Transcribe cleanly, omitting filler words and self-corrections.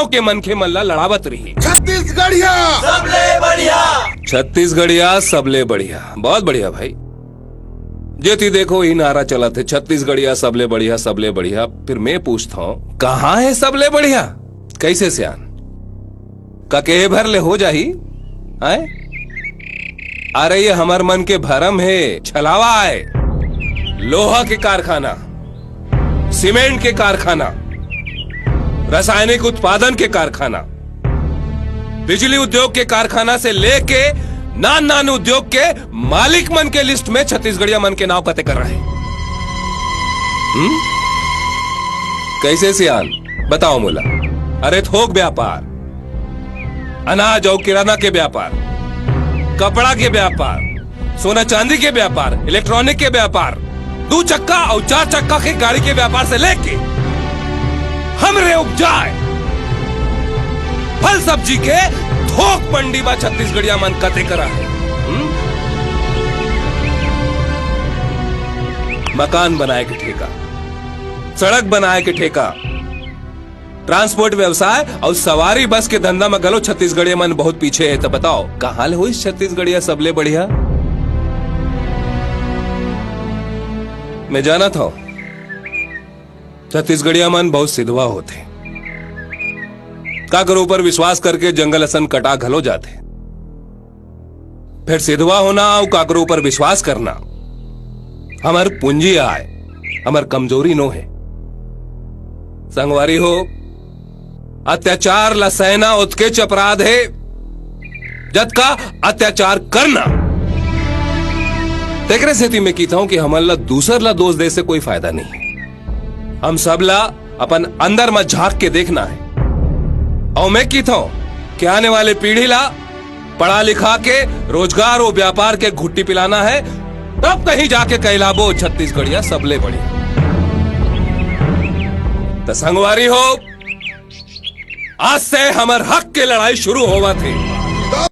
गांव के मन के मल्ला लड़ावत रही। छत्तीसगढ़िया सबले बढ़िया। छत्तीसगढ़िया सबले बढ़िया, बहुत बढ़िया भाई। जेती देखो ही नारा चला थे, छत्तीसगढ़िया सबले बढ़िया सबले बढ़िया। फिर मैं पूछता हूँ कहाँ है सबले बढ़िया? कैसे सियान का के भर ले हो जाही? आए अरे ये हमार मन के भरम है, छलावा है। लोहा के कारखाना, सीमेंट के कारखाना, रासायनिक उत्पादन के कारखाना, बिजली उद्योग के कारखाना से लेके नान उद्योग के मालिक मन के लिस्ट में छत्तीसगढ़िया मन के नाव कते कर रहे हैं। कैसे सियान बताओ मोला? अरे थोक व्यापार, अनाज और किराना के व्यापार, कपड़ा के व्यापार, सोना चांदी के व्यापार, इलेक्ट्रॉनिक के व्यापार, 2 चक्का और 4 चक्का की गाड़ी के व्यापार से लेके हमरे उपजाए फल सब्जी के थोक मंडी में छत्तीसगढ़िया मन कते करा है। मकान बनाए के ठेका, सड़क बनाए के ठेका, ट्रांसपोर्ट व्यवसाय और सवारी बस के धंधा में गलो छत्तीसगढ़िया मन बहुत पीछे है। तो बताओ कहाँ ले हो इस छत्तीसगढ़िया सबले बढ़िया? मैं जाना था छत्तीसगढ़िया मन बहुत सिधवा होते, काकरों पर विश्वास करके जंगल असन कटा घलो जाते। फिर सिधवा होना और काकरों पर विश्वास करना हमार पूंजी आए, हमार कमजोरी नो है। संगवारी हो, अत्याचार ला सहना उत्कृष्ट अपराध है, जद का अत्याचार करना। तेकरे सेती में कीता हूं कि हमारा दूसर ला दोष दे से कोई फायदा नहीं है। हम सब ला अपन अंदर में झांक के देखना है। और मैं कीता हूं कि आने वाले पीढ़ी ला पढ़ा लिखा के रोजगार और व्यापार के घुट्टी पिलाना है, तब कहीं जाके कहलाबो छत्तीसगढ़िया सबले बढ़िया। तो संगवारी हो, आज से हमार हक के लड़ाई शुरू होवा थे।